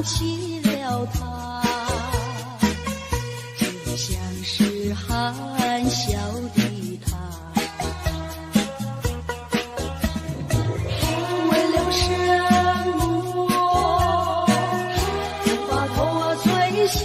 起了他，就像是含笑的他。为了生活，无法脱罪下。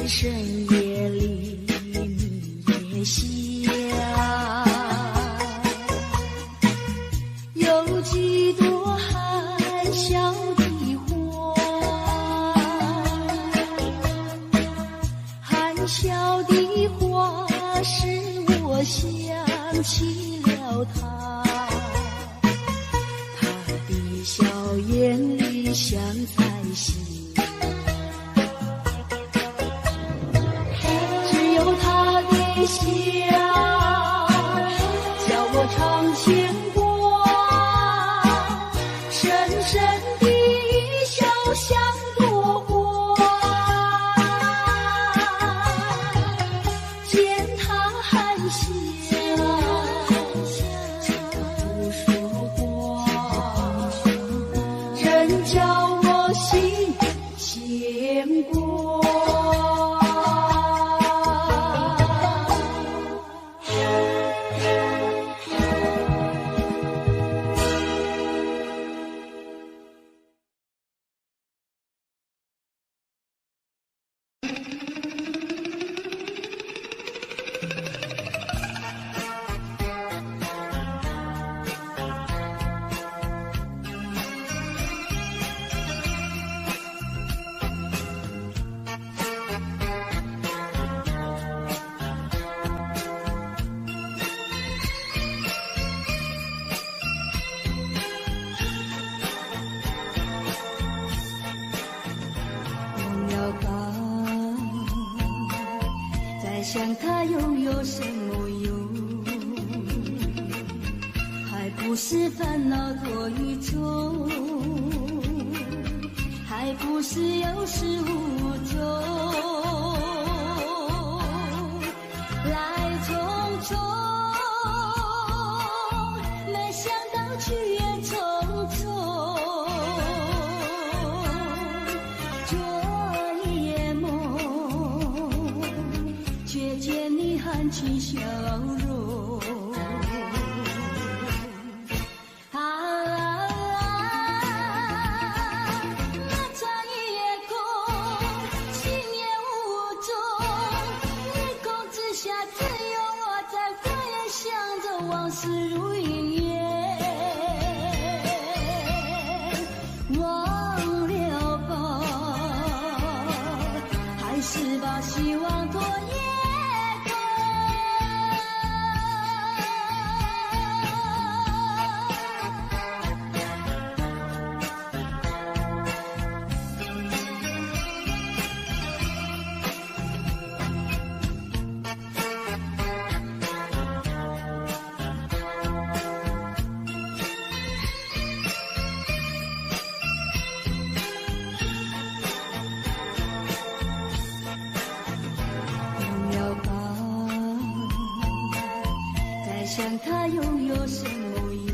深夜里你也想，有几朵含笑的花，含笑的花使我想起了他，他的笑眼里像彩星。笑，叫我常牵挂，深深的笑像朵花，见他含笑，不说话，真叫我心牵挂。想他又有什么用？还不是烦恼多一种，还不是有始无终，来匆匆，没想到去也匆匆。却见你含起笑容，那场夜空，心也无踪，夜空之下只有我在花园想着往事如云烟，忘了吧，还是把希望托夜。想他又有什么用？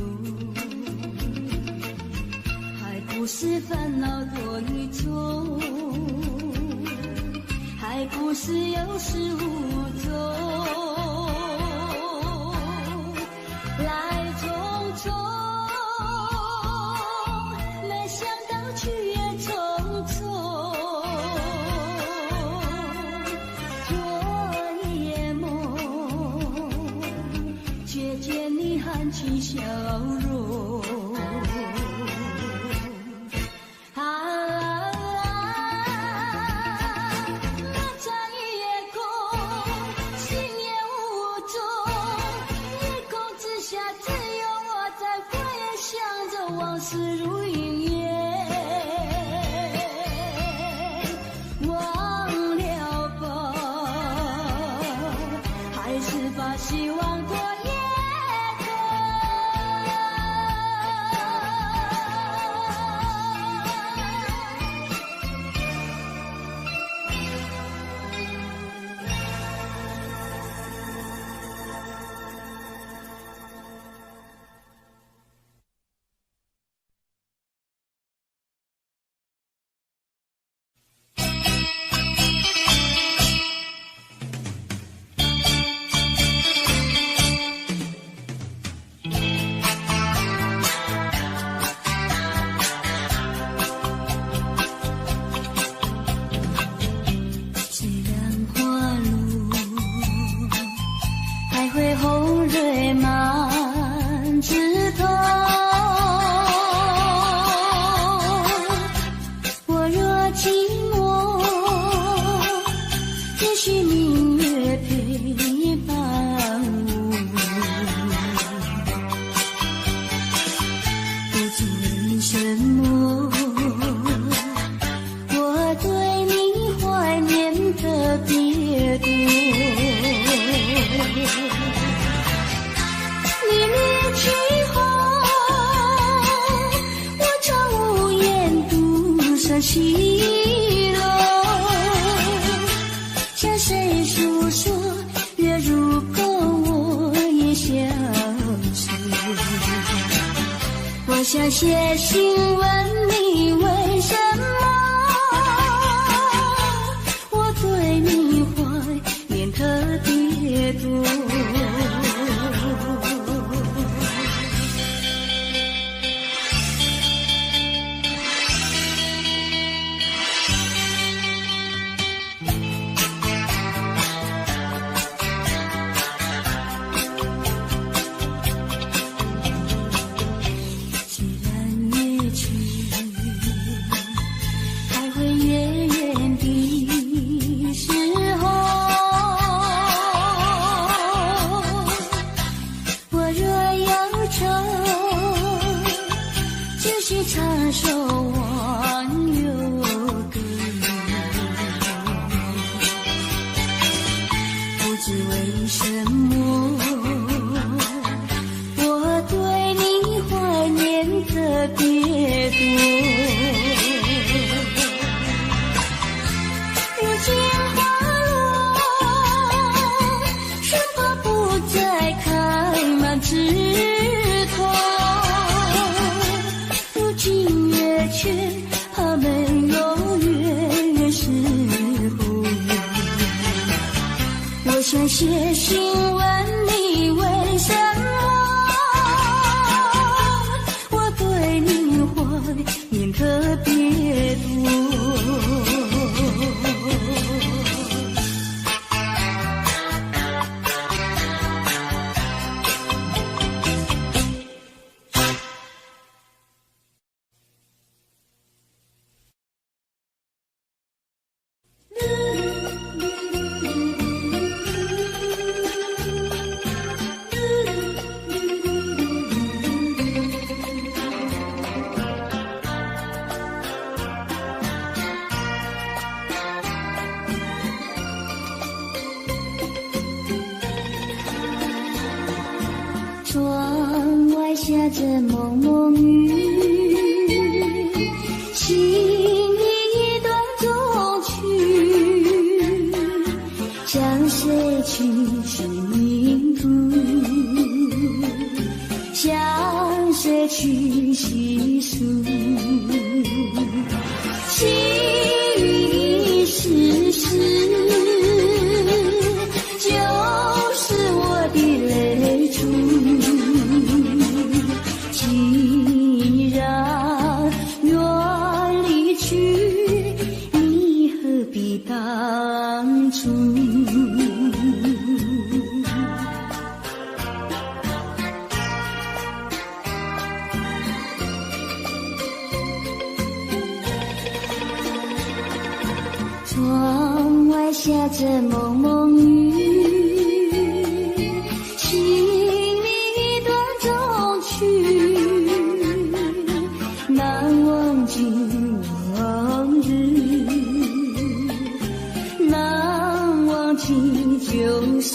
还不是烦恼多一种，还不是有始无终，来匆匆，没想到去也匆匆。却见你含起笑容，那场夜空，像西楼，向谁诉说？月如钩，我也相随。我想写信问你，为什么我对你怀念特别多？唱首忘忧歌，不知为什么我对你怀念特别多。如今花落，生怕不再开满枝头。却怕没有月时候，我想写信问你，为什么我对你怀念特别多。窗外下着蒙蒙雨，心里一段衷曲，向谁去倾吐？向谁去细数？细雨丝丝，就是我的泪珠。既然愿离去，你何必当初？窗外下着蒙蒙雨，心里一段衷曲，难忘记往日，难忘记旧事，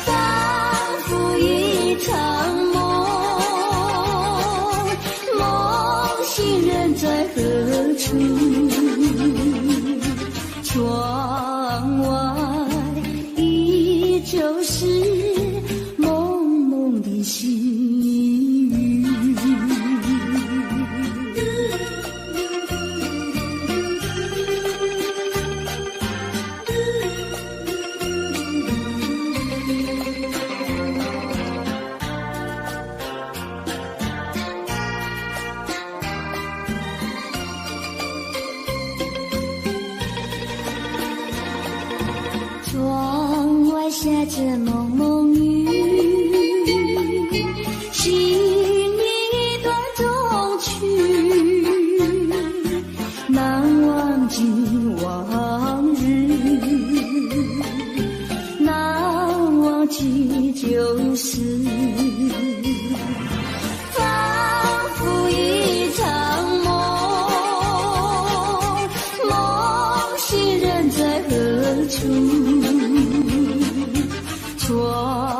仿佛一场梦，梦醒人在何处？窗外依旧是蒙蒙的细雨。窗外下着蒙蒙雨，心里一段衷曲，难忘记往日，难忘记旧事，仿佛一场梦，梦醒人在何处？窗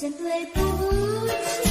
真对不起。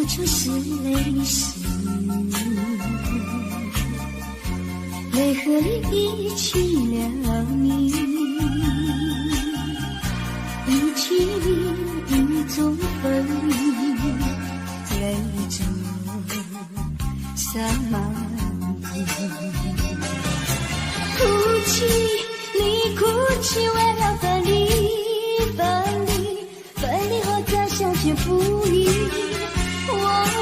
就是泪湿，泪河里遗弃了你，遗弃你雨中分离，泪中洒满地。哭泣，你哭泣，为了分离，分离，分离后再相见不易。我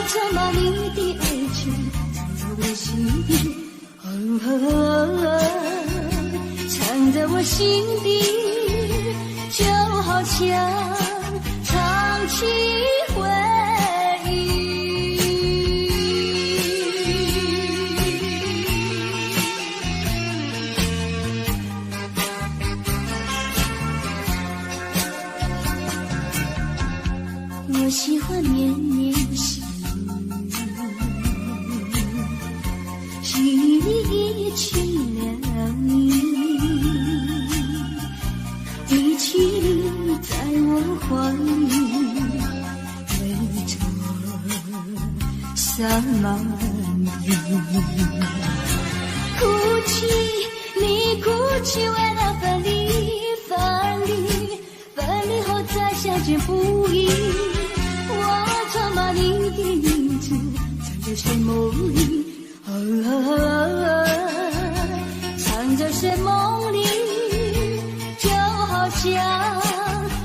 责骂你的爱情藏在我心底，藏在我心底，就好像唱起回忆。我喜欢绵绵细雨里遗弃了你，遗弃你在我怀里，泪中洒满地。哭泣，你哭泣，为了分离，分离，分离后再相见不易。我责骂你的影子藏在睡梦里，藏在睡梦里，就好像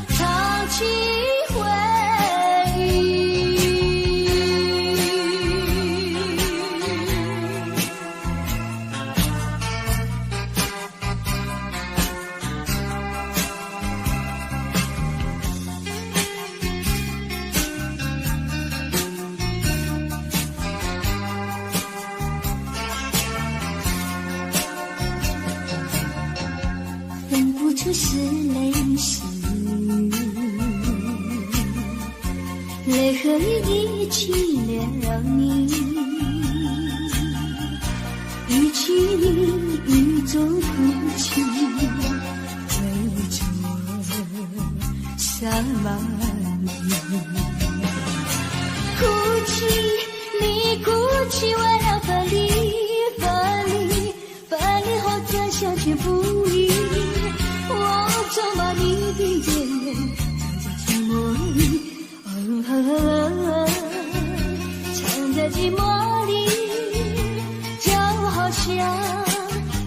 唱起回忆。就是泪湿，泪河里遗弃了你，遗弃你雨中哭泣，泪中洒满地。哭泣，你哭泣，为了分离，分离，分离后再相见不易。我咒骂你的眼藏在寂寞里，藏在寂寞里，就好像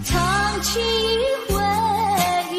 唱起回忆。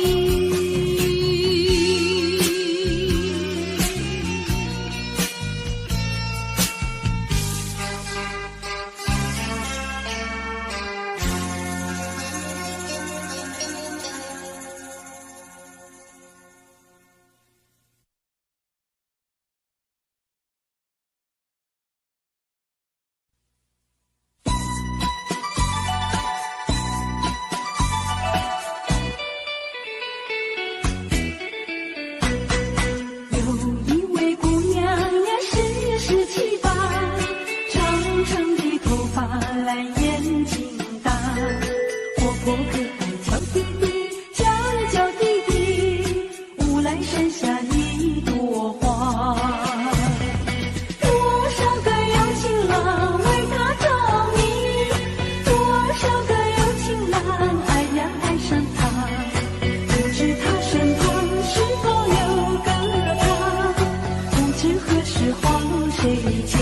家。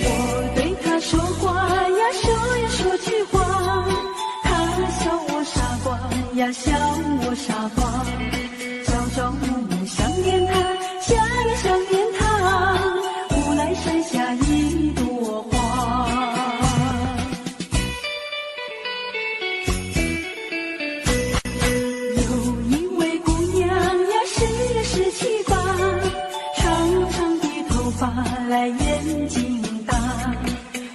我对他说话呀，说呀说句话，他笑我傻瓜呀，笑我傻瓜。朝朝暮暮想念他，想呀想念他，无来山下一朵花。有一位姑娘呀，十七八，长长的头发来眼睛大，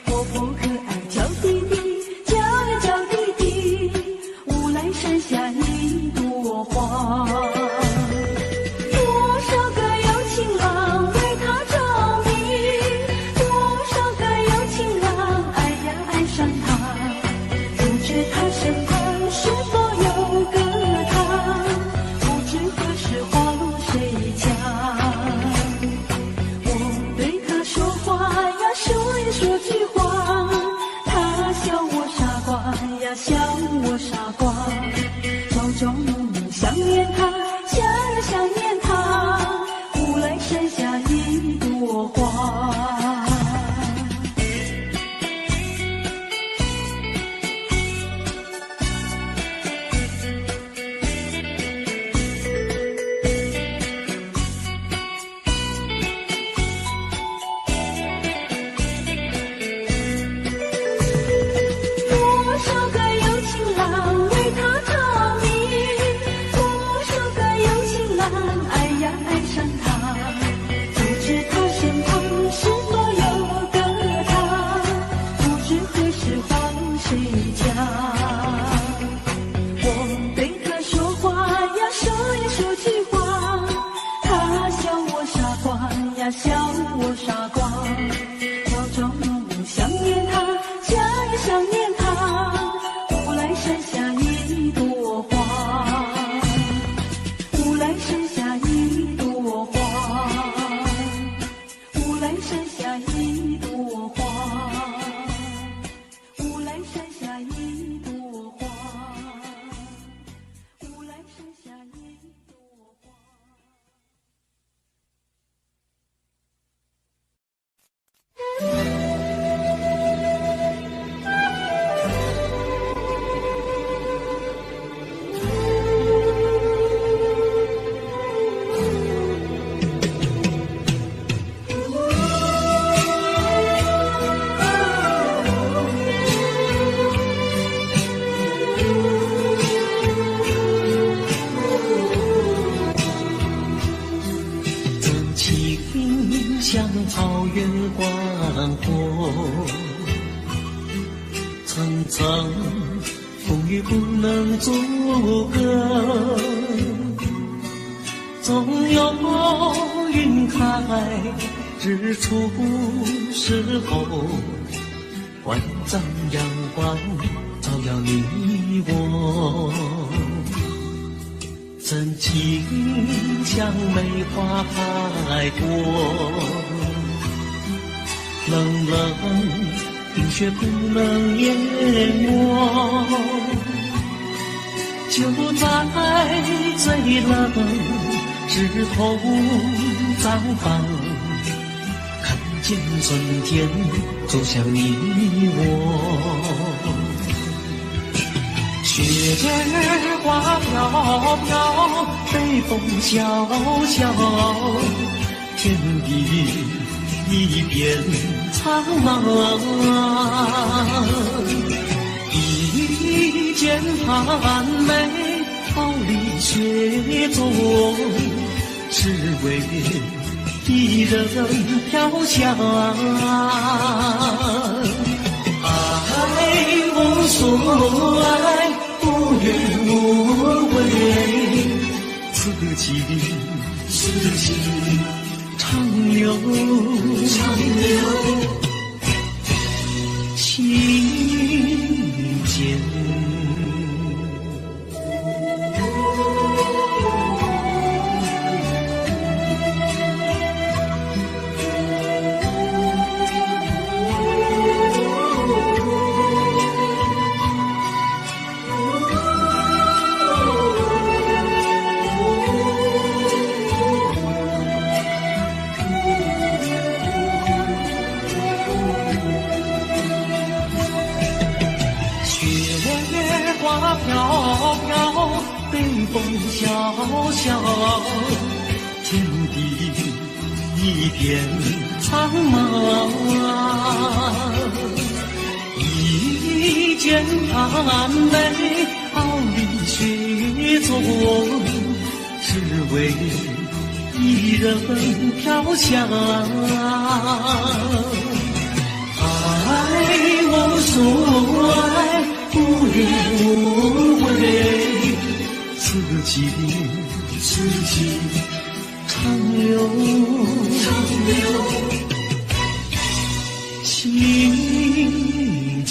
活泼可爱叫弟弟，叫呀叫弟弟，无来山下一朵花。多少个有情郎为他着迷，多少个有情郎爱呀爱上他，不知他身旁是否有个他，不知何时花落谁家。我对他说话呀，说呀说句话，他笑我傻瓜呀，笑我傻瓜。朝朝暮暮想念他，想呀想念他，无来山下一朵花。多少个有情郎为他着迷，多少个有情郎爱呀爱上他，不知他身旁是否有个他，不知何时花落谁家。我对他说话呀，说呀说句话，他笑我傻瓜呀，笑我傻瓜。朝朝暮暮想念他，想呀想念他，无来山下一朵花，无来山下一朵花，无来山下一朵花，无来山下一朵花，无来山下一朵花。真情像草原广阔，层层风雨不能阻隔，总有云开日出时候，万丈阳光照耀你我。真情像梅花开过，冷冷冰雪不能淹没，就在最冷枝头绽放，看见春天走向你我。雪儿花飘飘，北风萧萧，天地一片苍茫。一剑寒梅，桃李雪中，只为一人飘香。爱无所爱，无怨无悔，此情长留情间。风萧萧，天地一片苍茫。一剑寒梅，傲立雪中，只为一人飘香。爱我所爱，不怨无悔，此情长留，心间。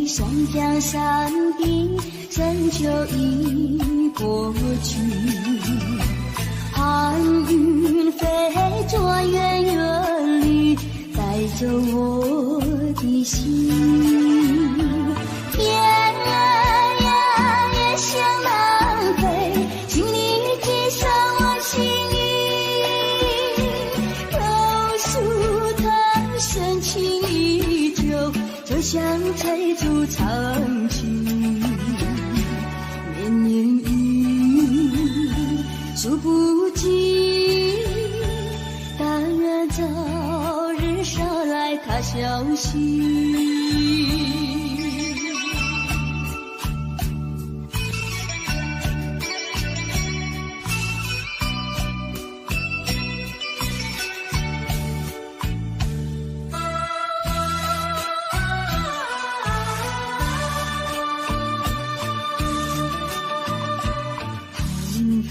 山江山顶，深秋已过去，寒云飞着远远里，带走我的心。天儿呀也向南飞，请你寄上我心意，告诉他深情依旧，就像翠竹长青。绵绵雨数不尽，但愿早日捎来他消息。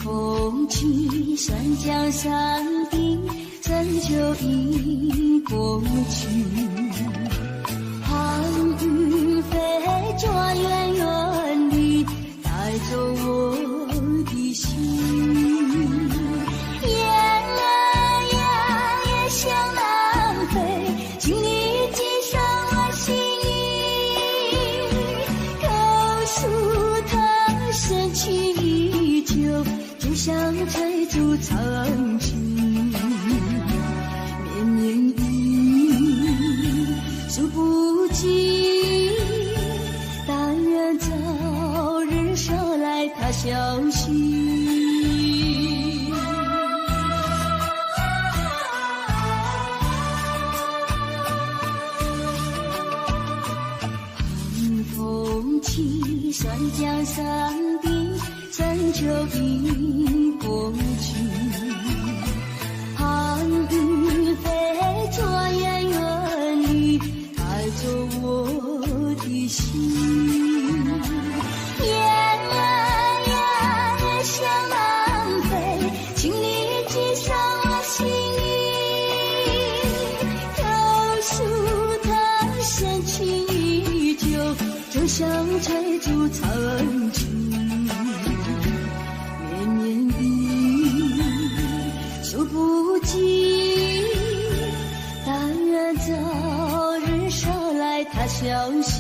风起山江山顶，深秋已过去，寒云飞着远远里，带走我的心。雁儿呀也向南飞，请你寄上我心意，告诉他深情依旧，就像翠竹长青。绵绵雨数不尽，但愿早日捎来他消息。寒风起山江山顶，深秋已过去，寒云飞着远远里，带走我的心。雁儿呀也向南飞，请你寄上我心意，告诉他深情依旧，就像翠竹长青。数不尽，但愿早日捎来他消息。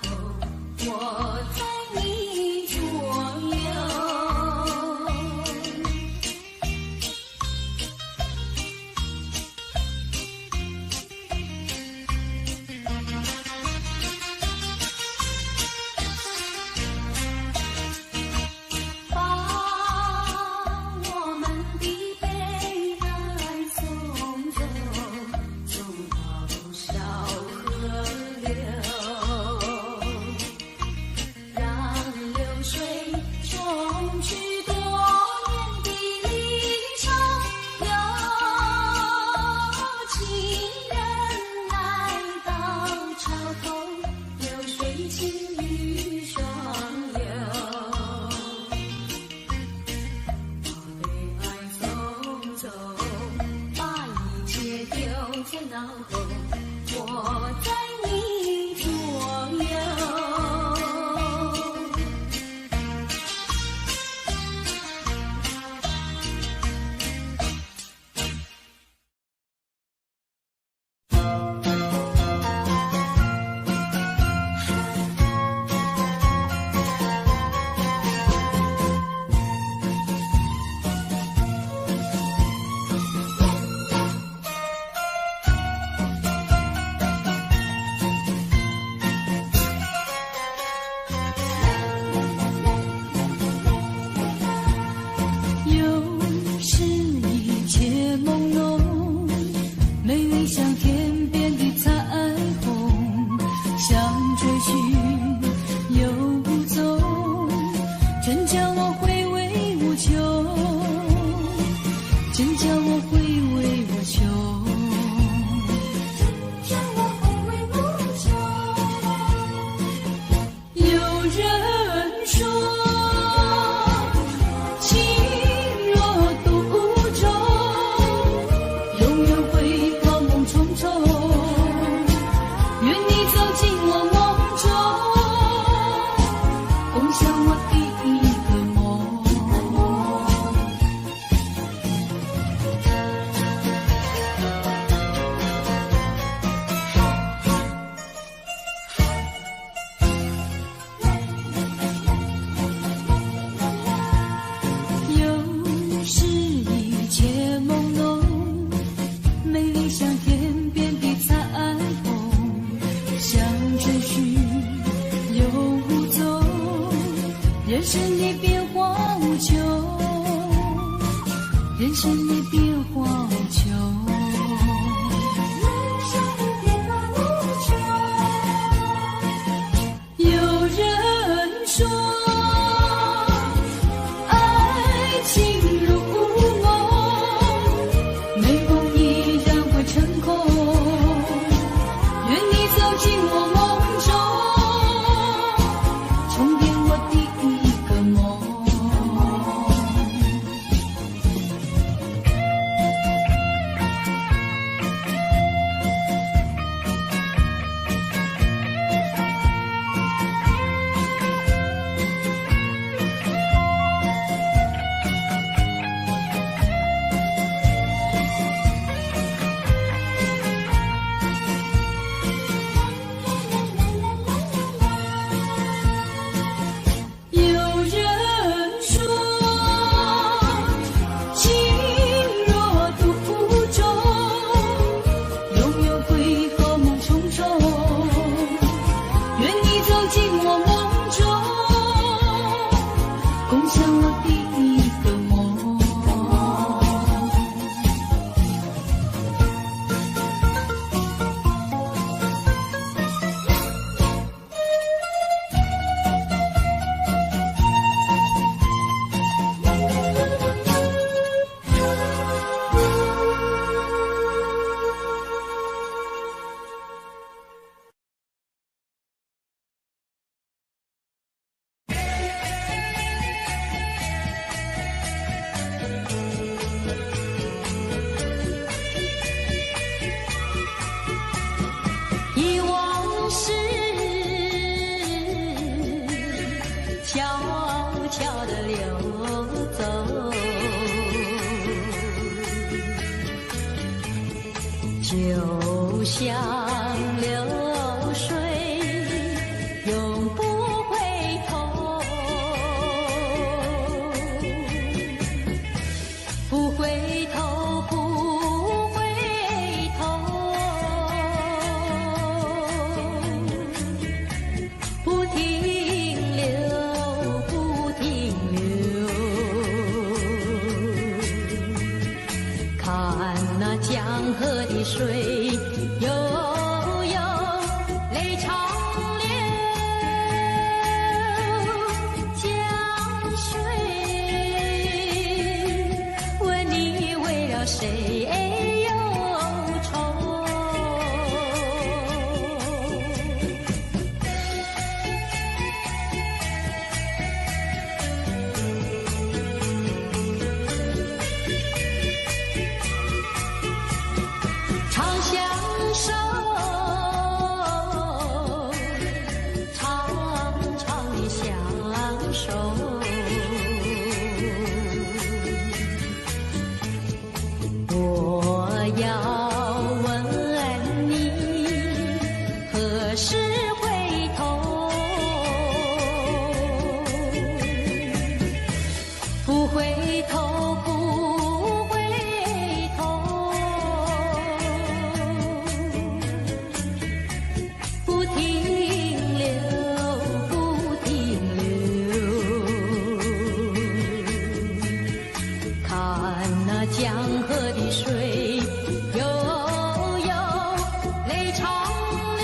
后，我在你左右。人生的变化无穷，人生的变化无穷，人生的变化无穷。有人说，爱情如梦，美梦已然会成空。愿你走进我梦中，重编我的就像流水水悠悠，泪长流。江水问你为了谁忧愁？常相守，常常的相守。我要问你，何时回头？不回头，不回头。不停留，不停留。看那江河的水悠悠，泪长流。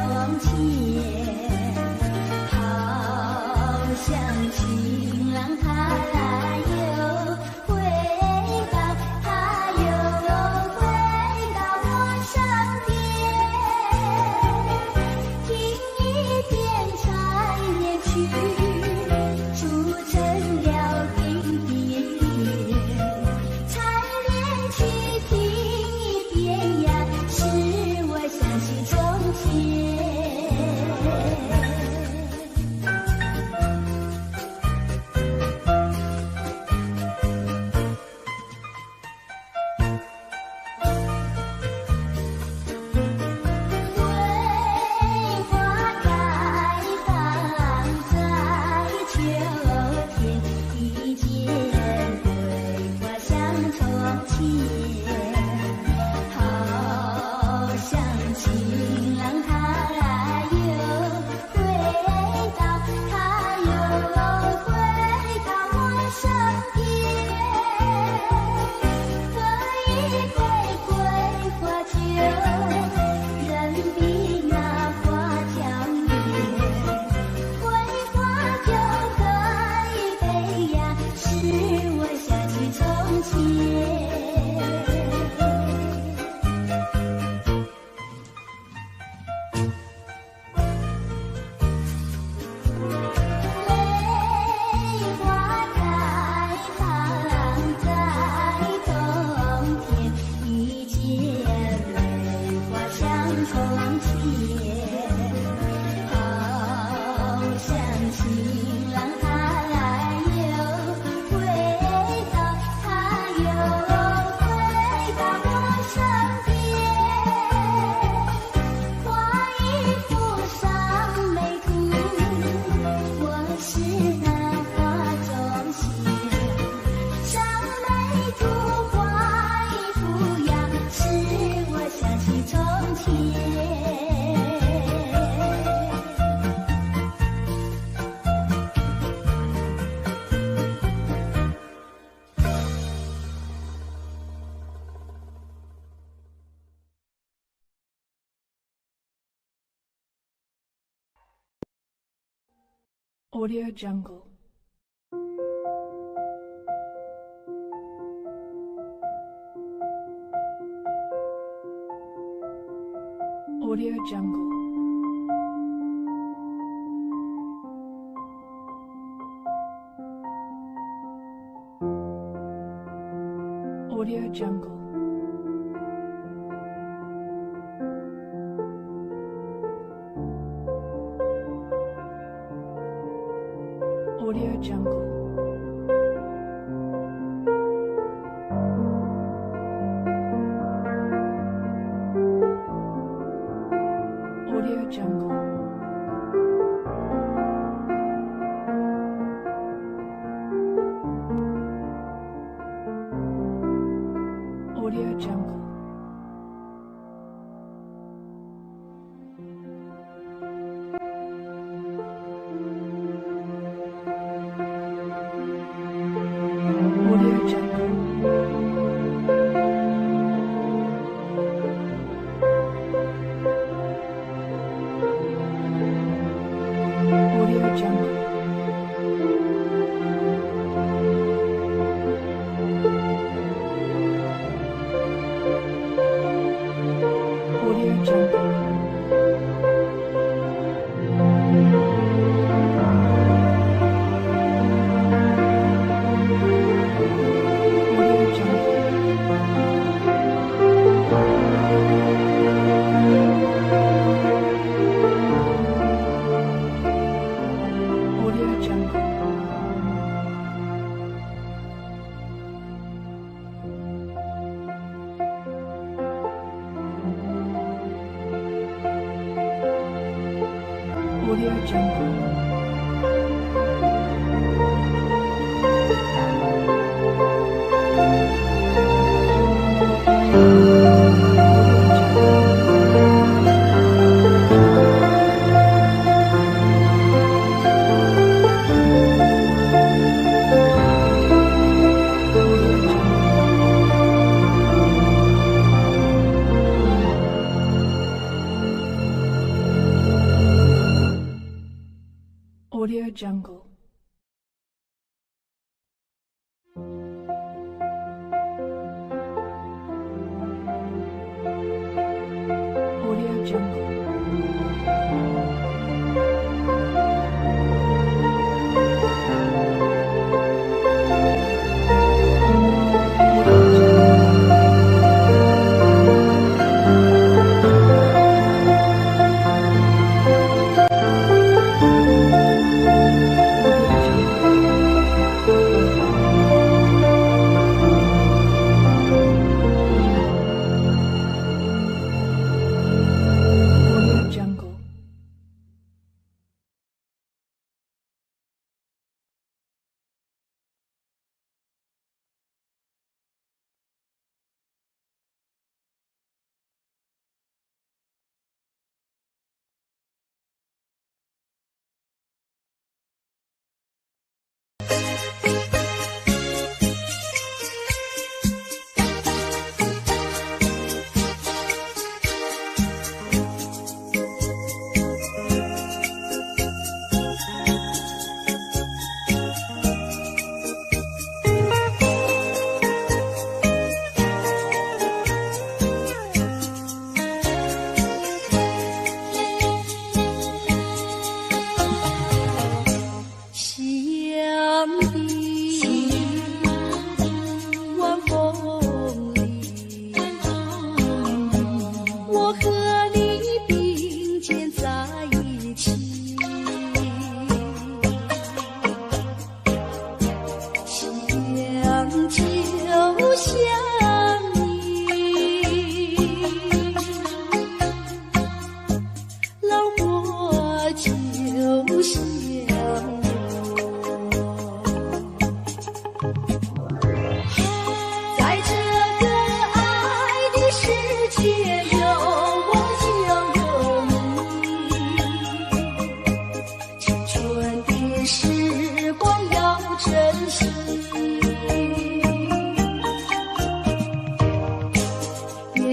从前，好像情郎他又回到，他又回到我身边，听一遍柴连曲，铸成了点点，柴连曲听一遍呀，使我想起从前。Audio Jungle. Audio Jungle. Audio Jungle. Audio Jungle. Audio Jungle. Audio Jungle. Audio Jungle. Audio Jungle. Audio Jungle. Audio Jungle. Audio Jungle. Audio Jungle. Audio Jungle. Audio Jungle.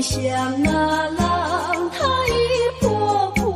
像那浪它一波波，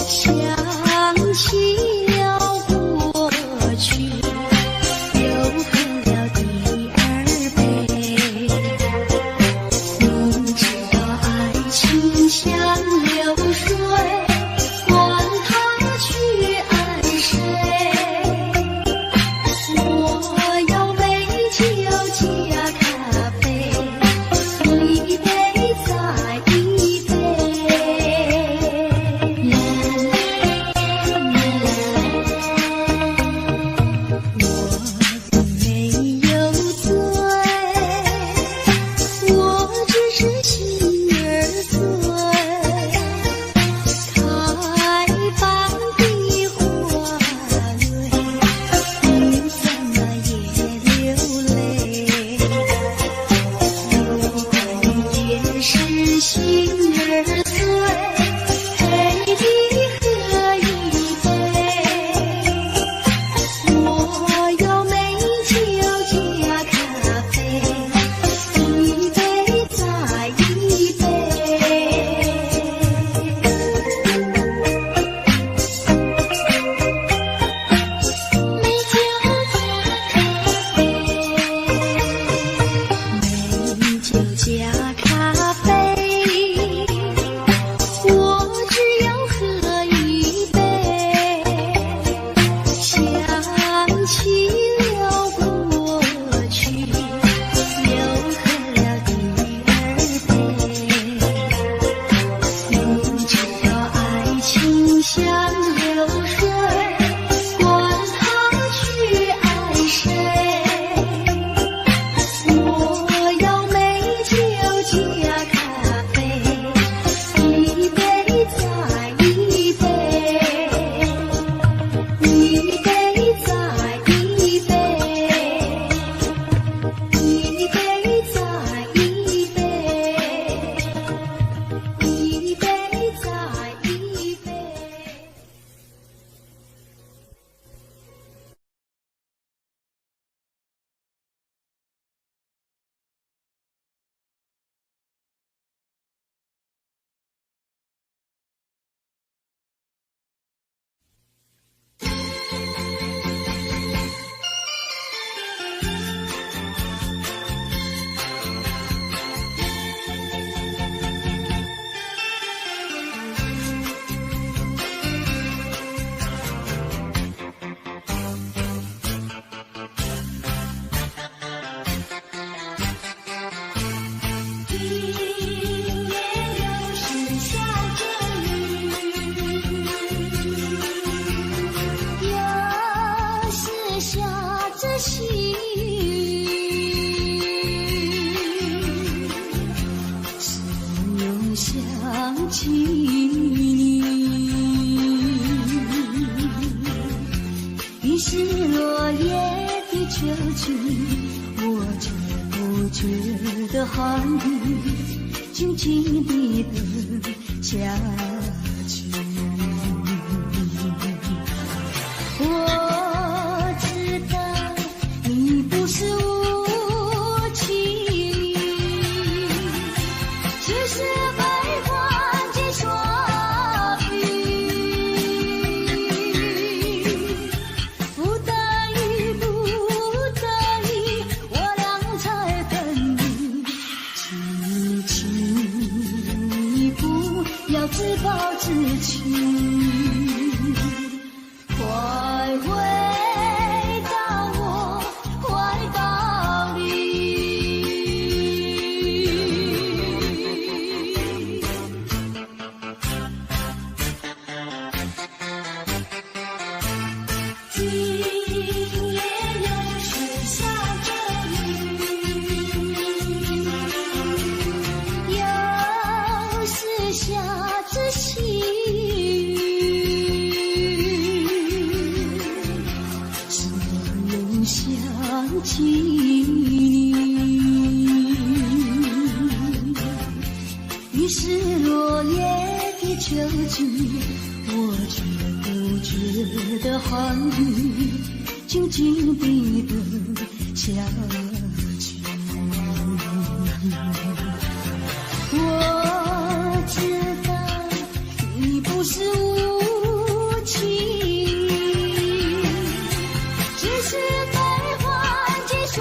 想像流水，观塘去爱谁？我要美酒加咖啡，一杯再一杯，一杯再一杯，一杯再一杯，一杯再一杯。想起你，于是落叶的秋季，我却不觉得寒意，静静地等下去。我知道你不是无情，只是自暴自弃，快回到我怀抱里。今夜又是下着雨，又是下细雨，只能想起你。于是落叶的秋季，我却不觉得寒意，静静地等下去。我知道你不是无情，只是悲欢几耍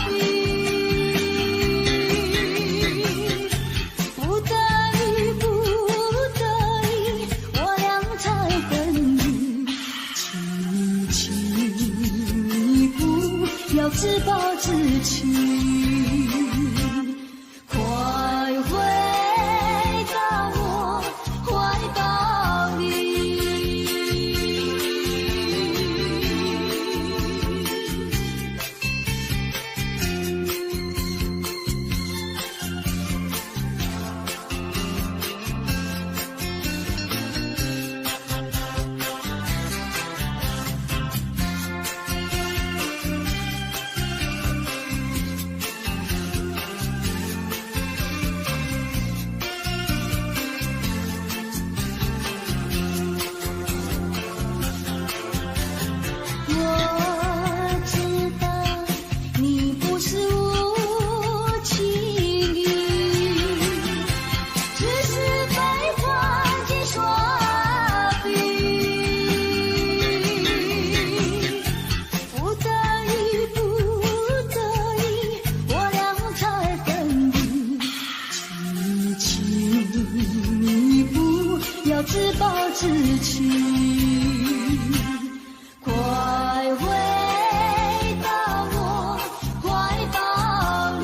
笔，不得已，不得已，我俩才分离。轻轻一步，要自暴自弃。自暴自弃，快回到我怀抱里。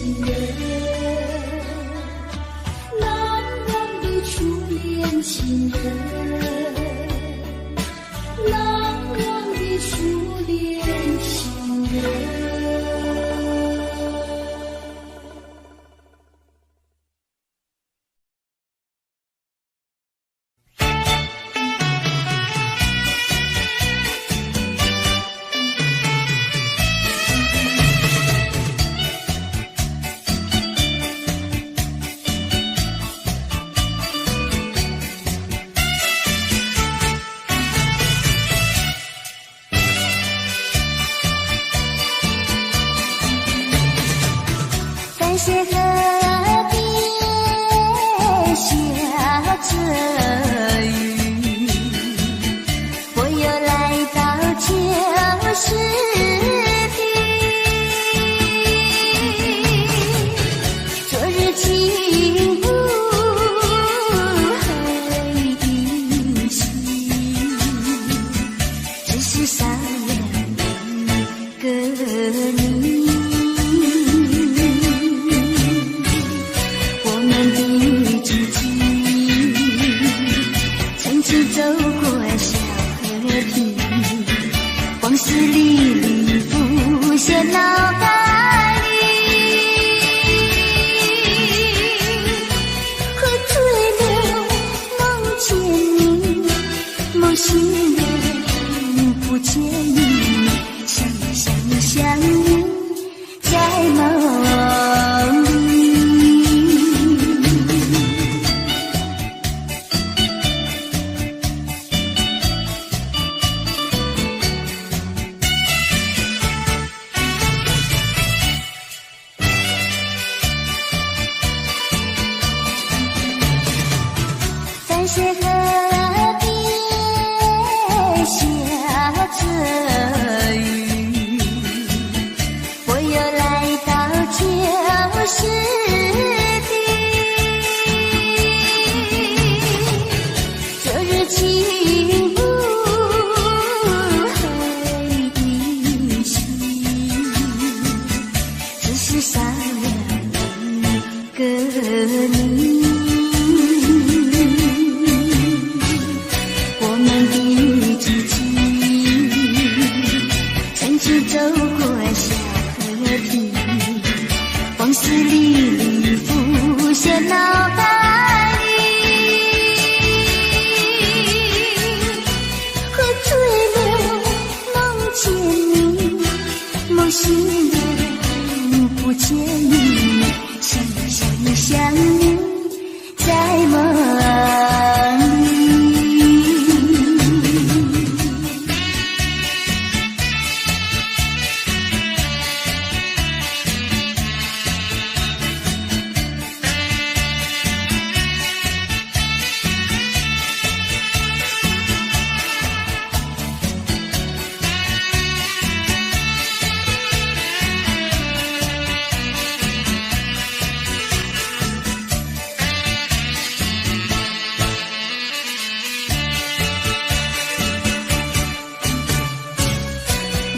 情人，难忘的初恋情人，难忘的初恋情人。山河边下着雨，我又来到旧时地，昨日情不黑的心，只是少了一个你。走过小河堤，往事历历浮现脑海里，喝醉了梦见你，梦醒了不见你，想你在梦里。山河边下着雨，我又来到旧时地，昨日情不黑的心，只是少了一个你。走过小河堤，往事历历浮现脑海里，喝醉了梦见你，梦醒了不见你，想你在梦里。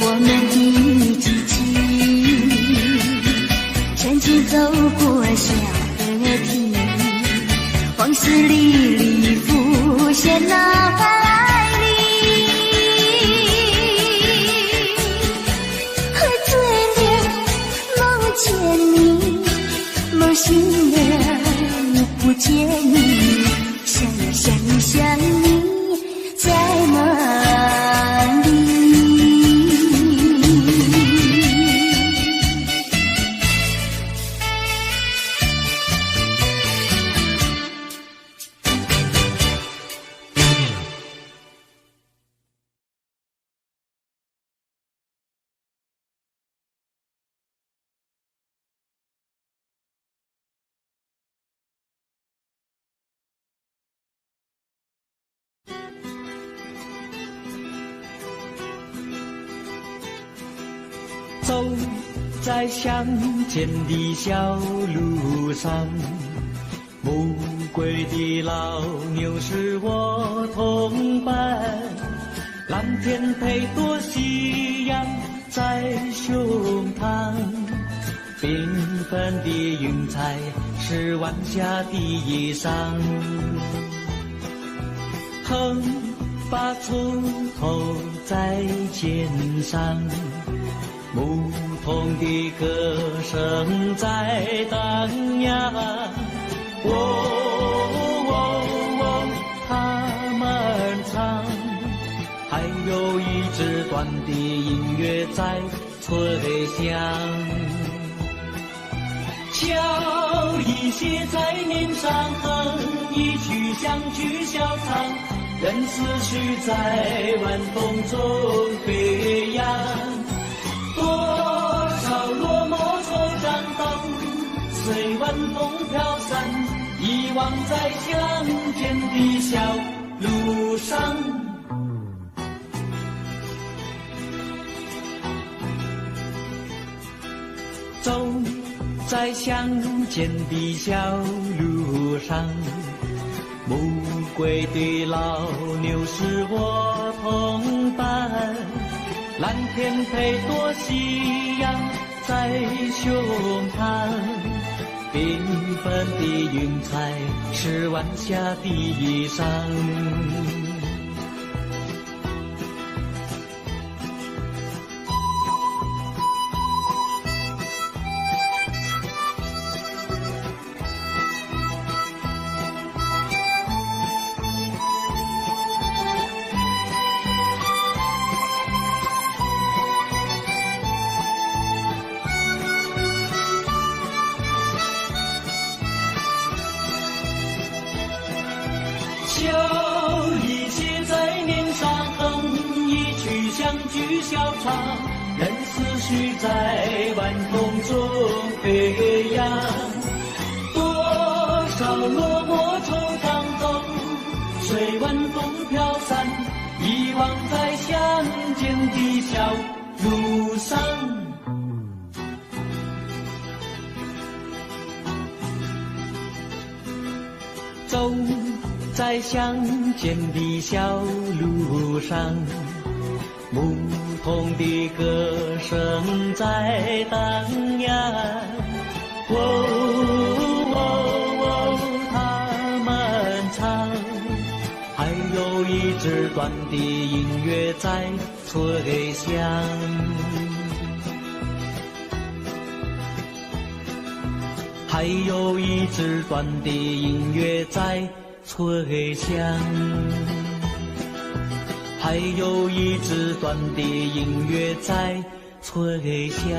我们的激情，曾经走过小河堤，往事历历浮现脑海里，喝醉了梦见你，梦醒了不见你，想你在梦里。走在乡间的小路上，暮归的老牛是我同伴，蓝天配朵夕阳在胸膛，缤纷的云彩是晚霞的衣裳，横把锄头在肩上，牧童的歌声在荡漾。他们唱，还有一支短的音乐在吹响。笑意写在脸上，哼一曲乡曲小唱，任思绪在晚风中飞扬。多少落寞惆怅都随晚风飘散，遗忘在乡间的小路上。走在乡间的小路上，暮归的老牛是我同伴，蓝天配朵夕阳在胸膛，缤纷的云彩是晚霞的衣裳。笑意写在脸上，哼一曲乡曲小唱，任思绪在晚风中飞扬。多少落寞惆怅都随晚风飘散，遗忘在乡间的小路上。走在乡间的小路上，牧童的歌声在荡漾。他们唱，还有一支短的音乐在吹响。还有一支短的音乐在吹响，还有一支短的音乐在吹响。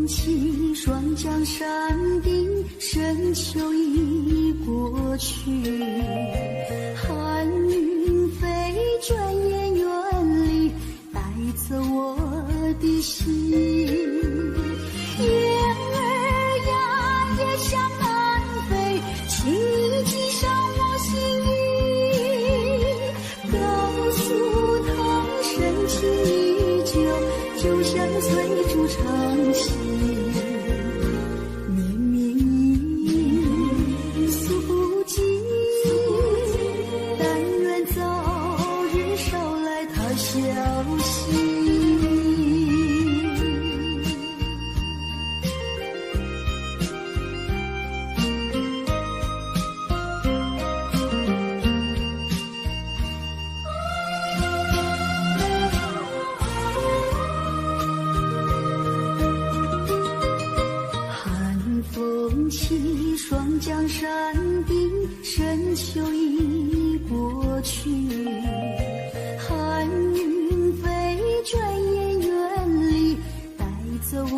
起，霜降山顶，深秋已过去，寒云飞，转眼远离，带走我的心。雁儿呀，也向南飞，请你系上我心意，告诉他深情依旧，就像翠竹长戏。起，霜降山顶，深秋已过去，寒云飞，转眼远离，带走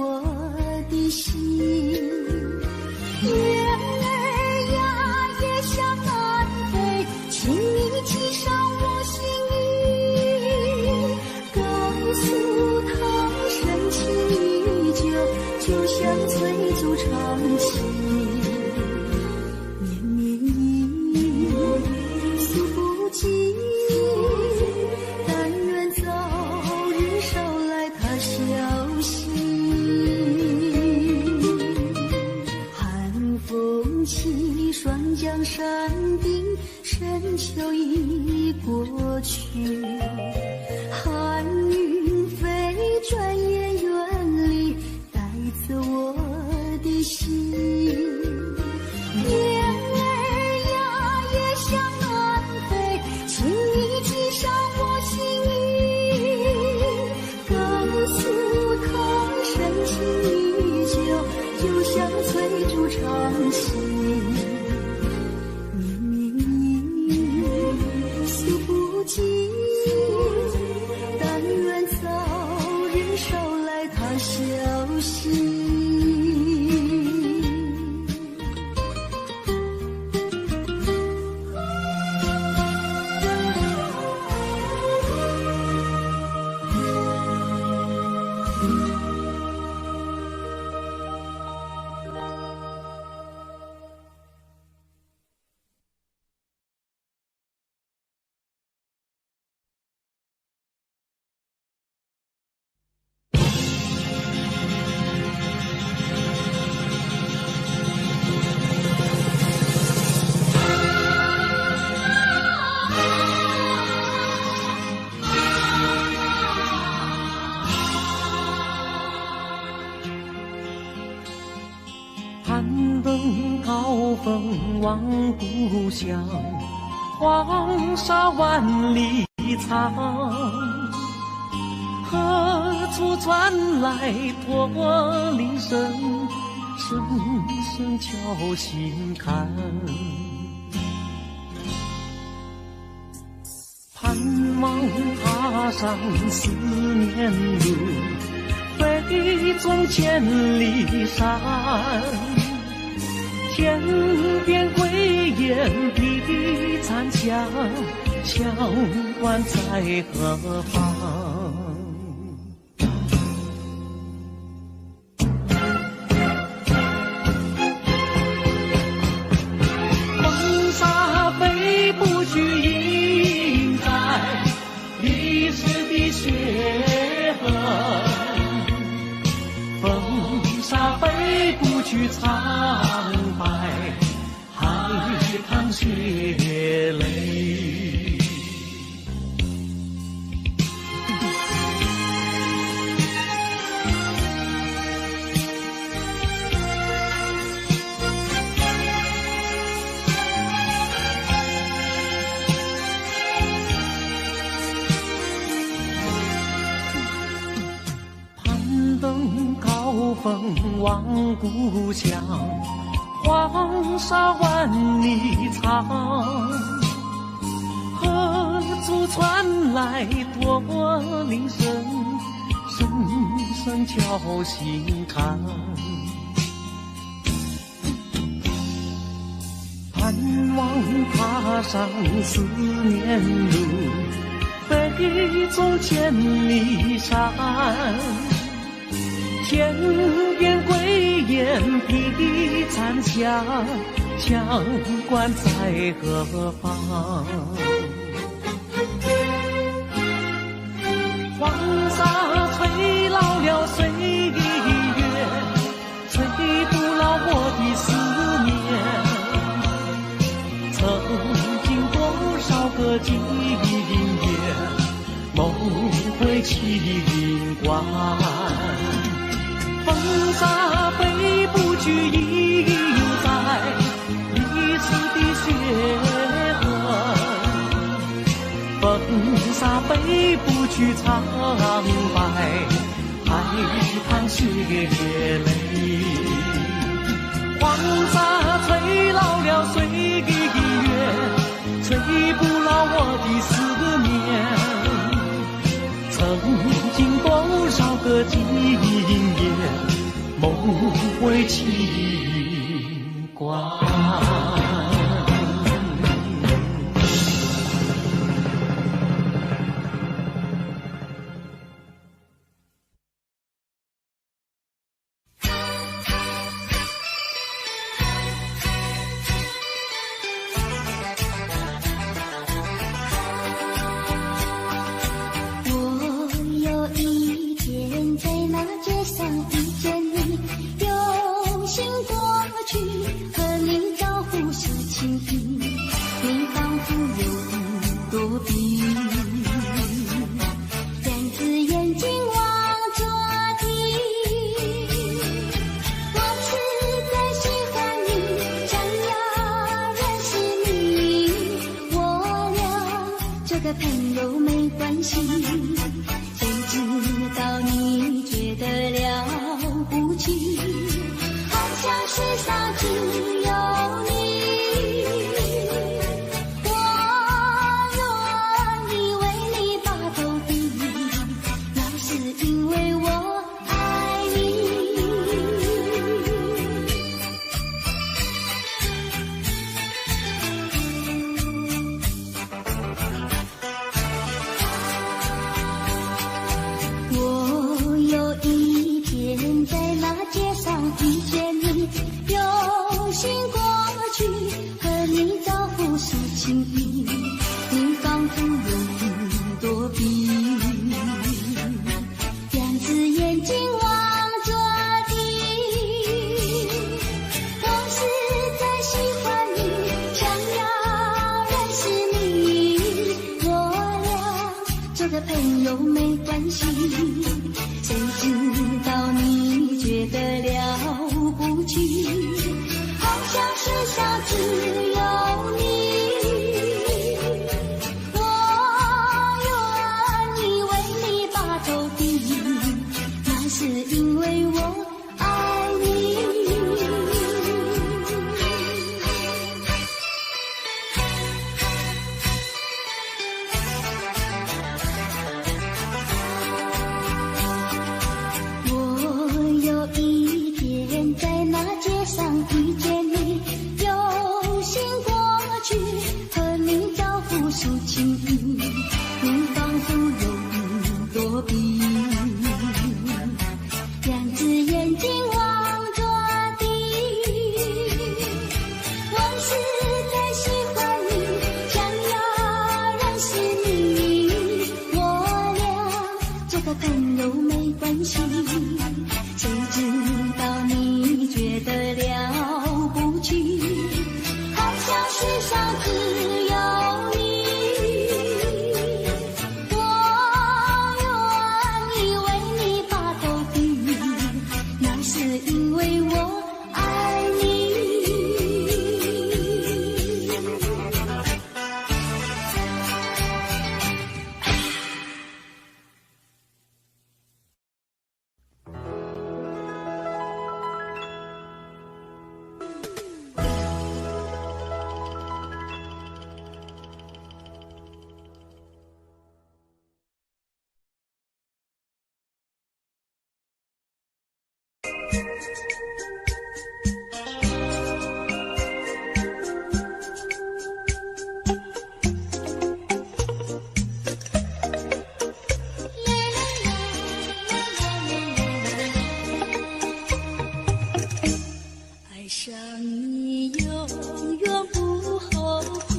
风望故乡，黄沙万里长。何处传来驼铃声，声声敲心坎。盼望踏上思念路，飞纵千里山。天边归雁披残香，羌关在何方？风沙飞不去，印在历史的血痕。风沙飞不去，苍白海棠血泪。攀登高峰望故乡，黄沙万里长。何处传来驼铃声，声声敲心坎。盼望踏上思念路，飞纵千里山。天边归雁披残香，羌关在何方？黄沙吹老了岁月，吹不老我的思念。曾经多少个今夜，梦回秦关。风沙飞不去，印在历史的血痕。风沙飞不去，苍白海棠血泪。黄沙吹老了岁月，吹不老我的思念。曾经多少个今夜，梦回秦关。像世上只有你，我愿意为你把头低，那是因为我爱你。我有一天在那街上遇见你，有心过去和你交付抒情，你仿佛容躲避，两只眼睛望着地。我实在喜欢你，想要认识你，我俩做个朋友没关系。谁知道你觉得了不起，好像世上只有你，我愿意为你把头低，那是因为我爱你。爱上你永远不后悔，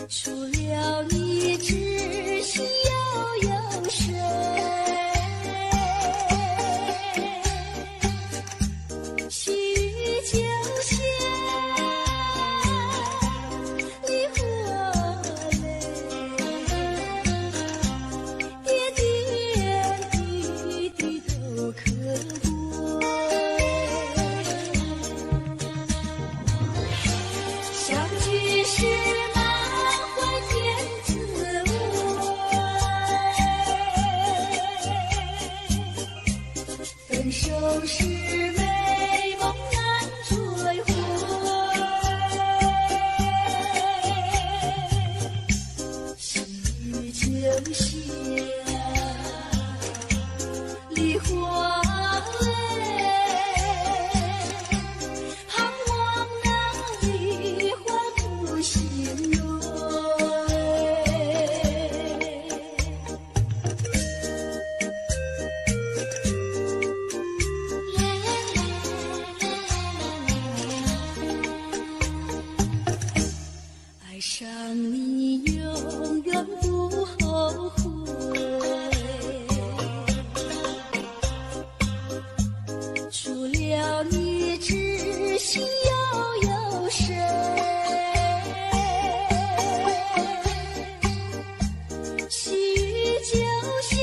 除了你知心又有谁？细雨就像梨花泪，点点滴滴都可贵。相聚时满怀甜滋味，分手时美梦难追回。细雨就像梨花泪，盼望那梨花不心蕊。爱上你永远不后悔，除了你知心又有谁？细雨就像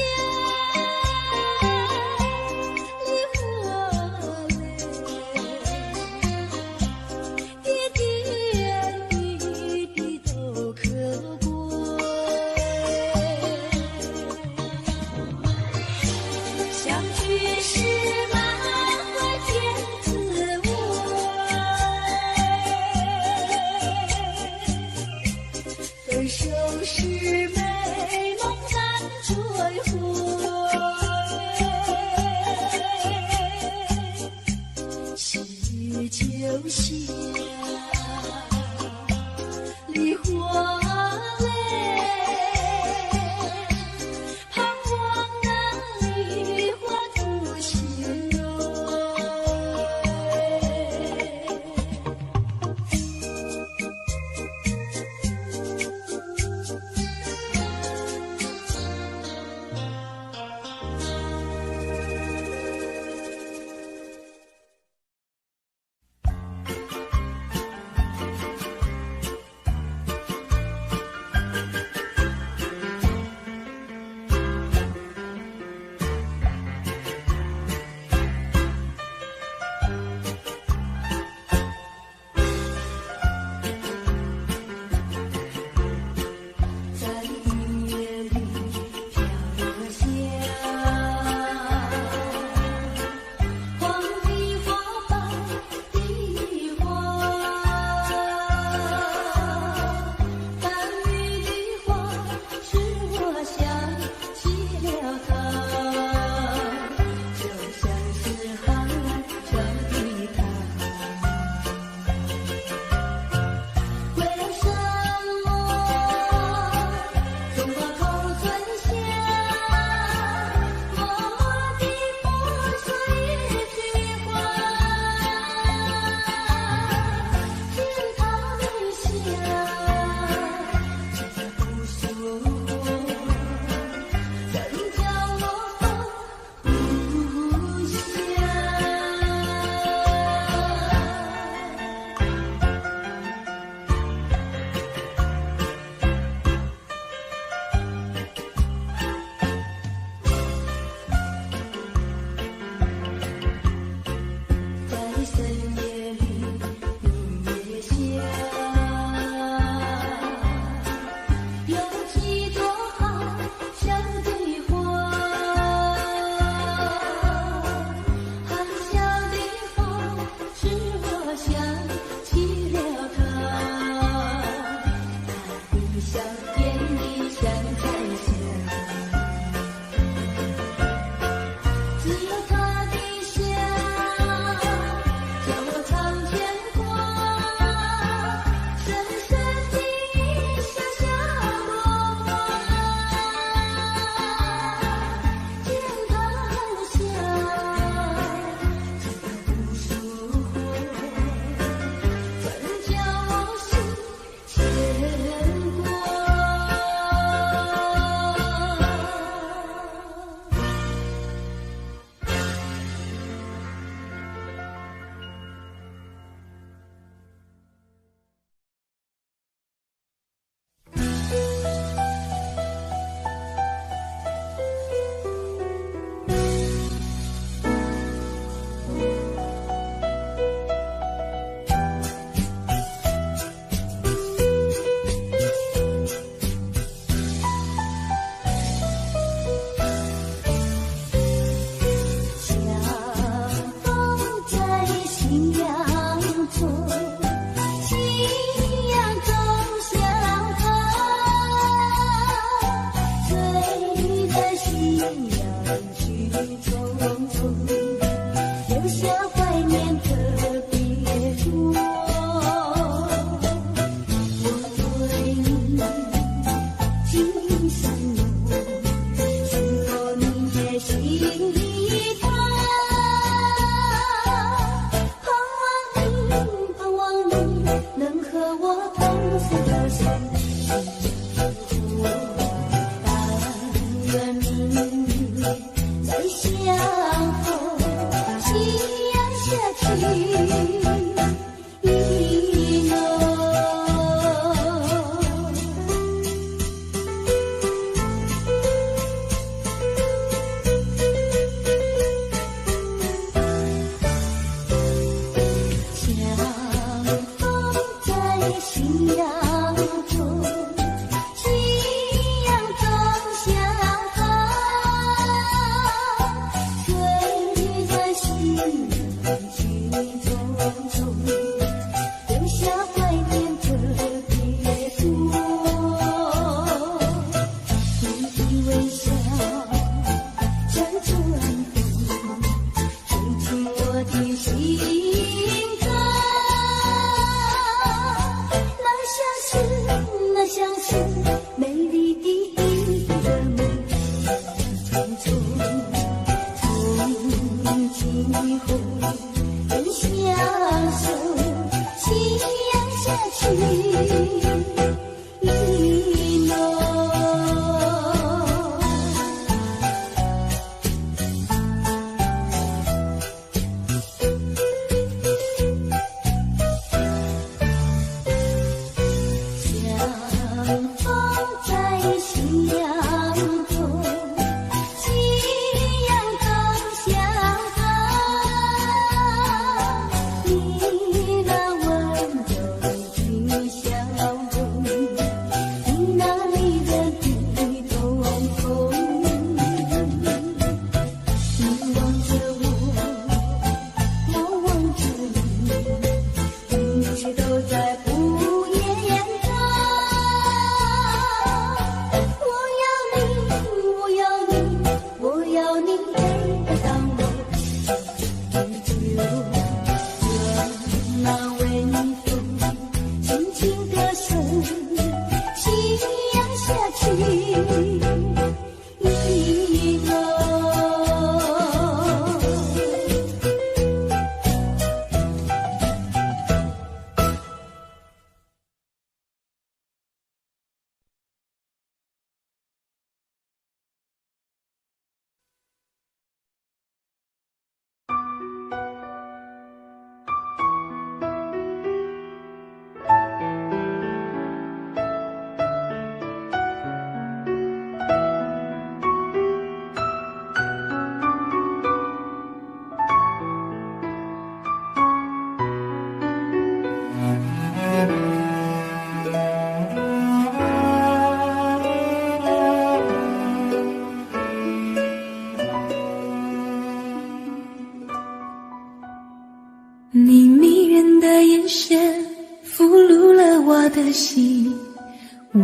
梨花泪，点点滴滴都可贵。相聚时满怀甜滋味，分手时美梦难追回。细雨就像梨花泪，盼望那梨花不心蕊。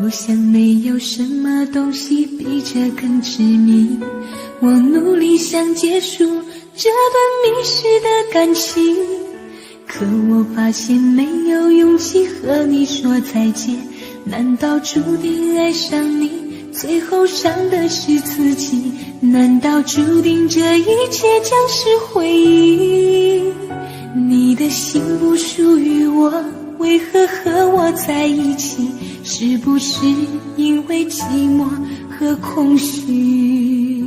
我想没有什么东西比这更致命，我努力想结束这段迷失的感情，可我发现没有勇气和你说再见，难道注定爱上你，最后伤的是自己？难道注定这一切将是回忆？你的心不属于我，为何和我在一起？是不是因为寂寞和空虚？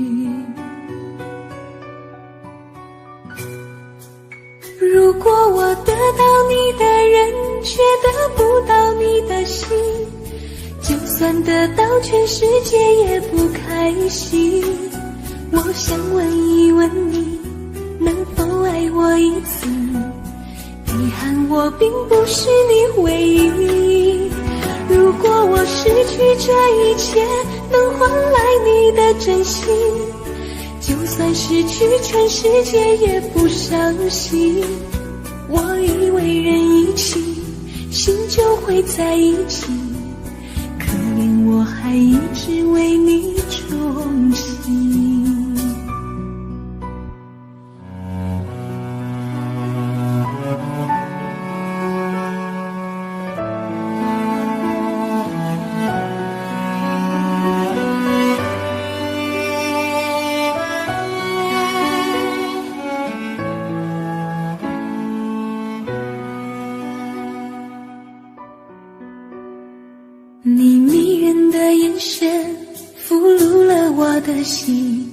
如果我得到你的人，却得不到你的心，就算得到全世界也不开心。我想问一问你，能否爱我一次？遗憾我并不是你唯一。如果我失去这一切，能换来你的真心，就算失去全世界也不伤心。我以为人一起，心就会在一起，可怜我还一直为你钟情。你迷人的眼神俘虏了我的心，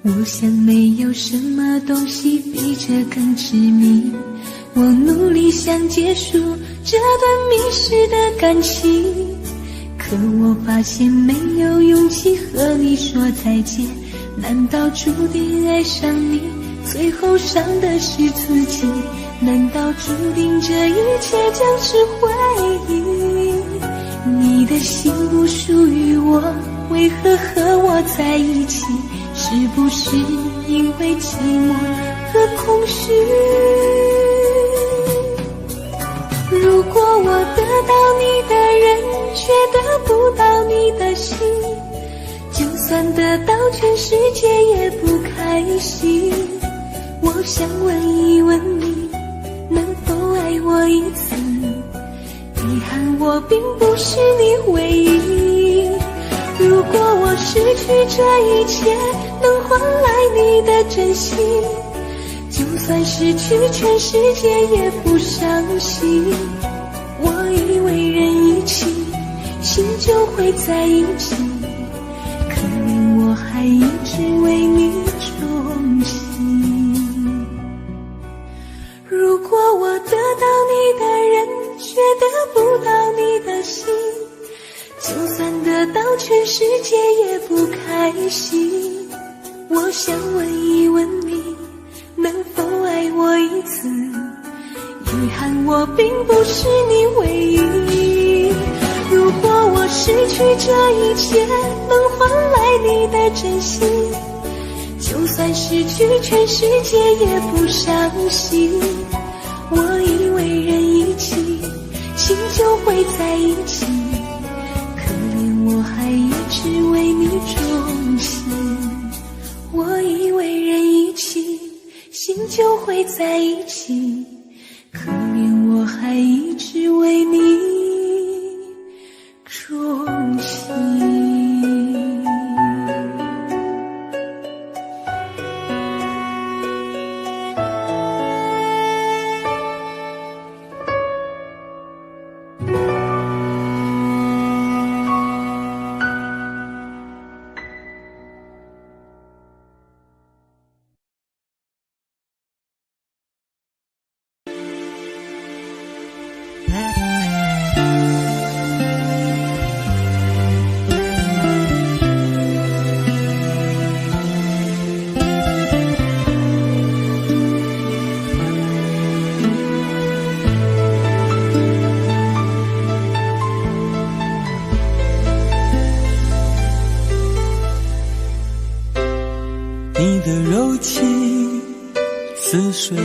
我想没有什么东西比这更致命，我努力想结束这段迷失的感情，可我发现没有勇气和你说再见，难道注定爱上你，最后伤的是自己？难道注定这一切将是回忆？你的心不属于我，为何和我在一起？是不是因为寂寞和空虚？如果我得到你的人，却得不到你的心，就算得到全世界也不开心。我想问一问你，能否爱我一次？遗憾我并不是你唯一。如果我失去这一切，能换来你的真心，就算失去全世界也不伤心。我以为人一起，心就会在一起，可怜我还一直为你钟情。如果我得到你的人，却得不到你的心，就算得到全世界也不开心。我想问一问你，能否爱我一次？遗憾我并不是你唯一。如果我失去这一切，能换来你的真心，就算失去全世界也不伤心。我以为人一起，心就会在一起，可怜我还一直为你钟情。我以为人一起，心就会在一起，可怜我还一直为你钟情。你的柔情似水，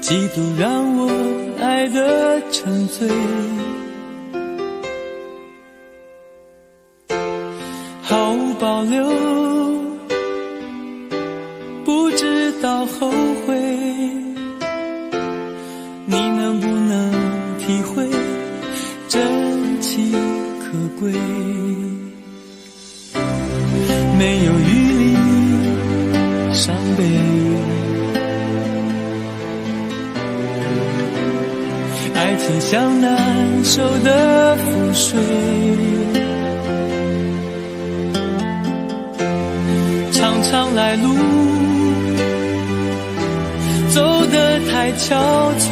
嫉妒让我爱得沉醉，毫无保留，不知道后悔。你能不能体会真情可贵？没有余力伤悲，爱情像难收的覆水，常常来路走得太憔悴，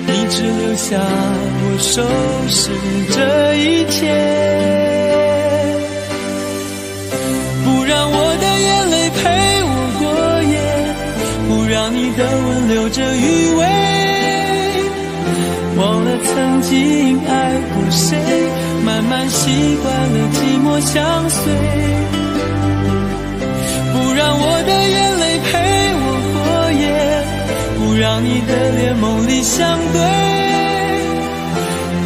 你只留下我收拾这一切，不让我的眼泪陪我过夜，不让你的吻留着余味，忘了曾经爱过谁，慢慢习惯了寂寞相随，不让我的眼泪陪我过夜，不让你的脸梦里相对，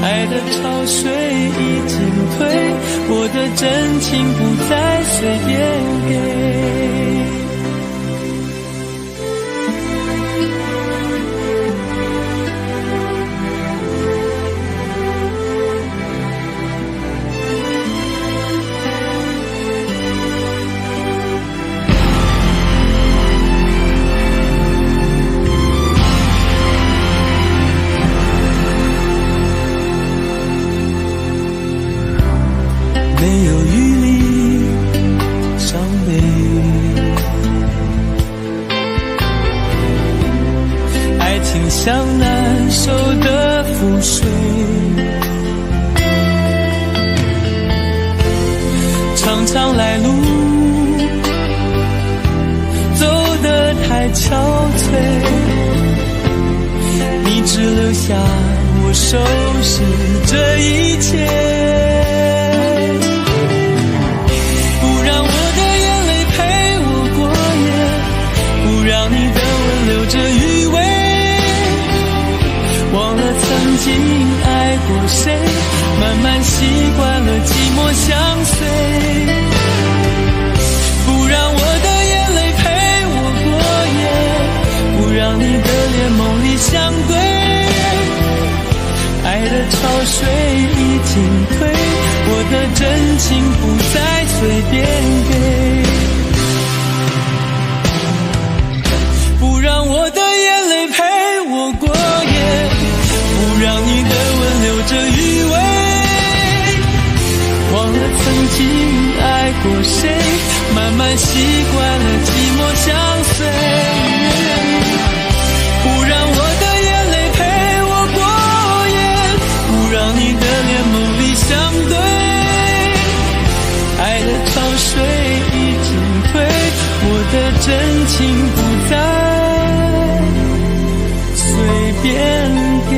爱的潮水已经退，我的真情不再随便给。没有余力伤悲，爱情像难收的覆水，常常来路走得太憔悴，你只留下我收拾这一切，让你的吻留着余味，忘了曾经爱过谁，慢慢习惯了寂寞相随，不让我的眼泪陪我过夜，不让你的脸梦里相对，爱的潮水已经退，我的真情不再随便给，不让我的眼泪陪我过夜，不让你的吻留着余味，忘了曾经爱过谁，慢慢习惯了寂寞相随，不让我的眼泪陪我过夜，不让你的脸梦里相对，爱的潮水已经退，我的真情不再随便给。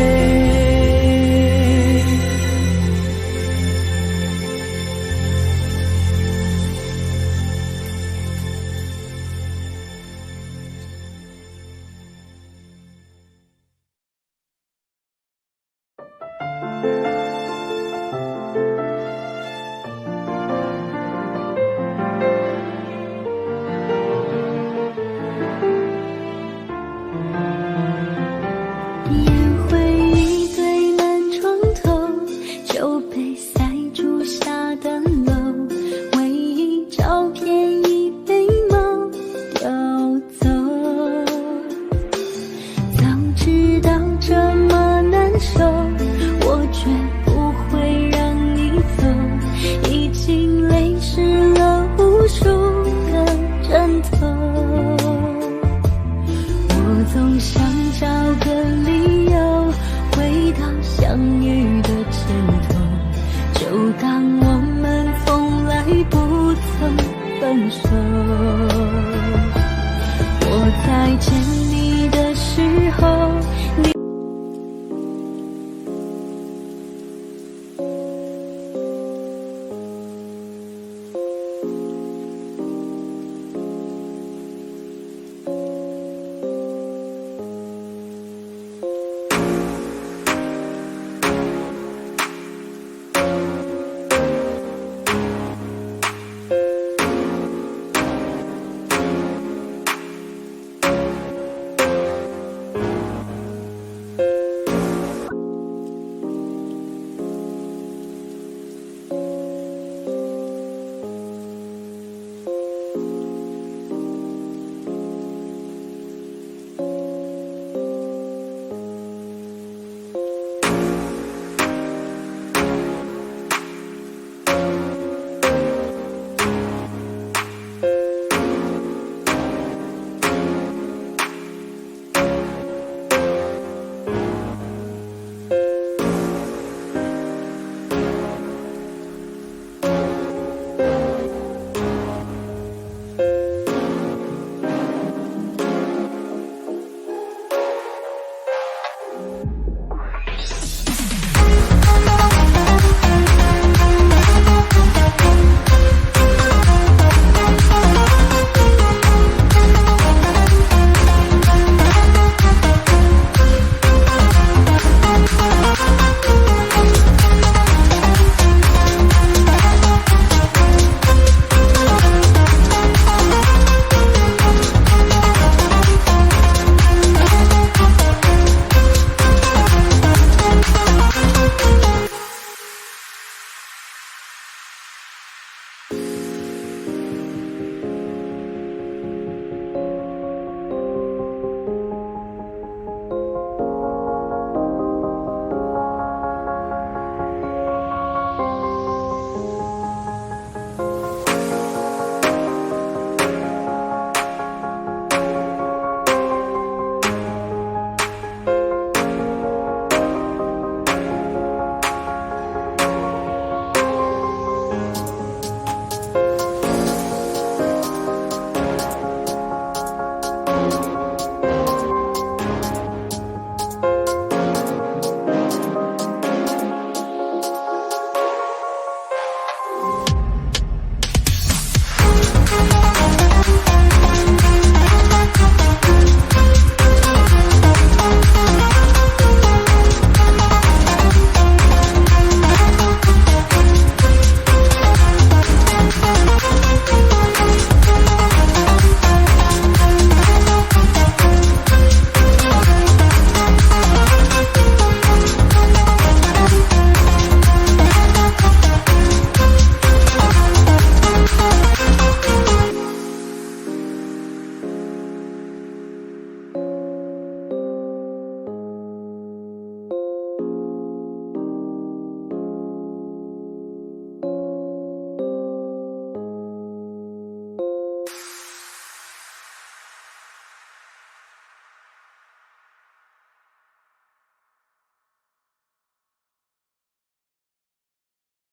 就当我们从来不曾分手。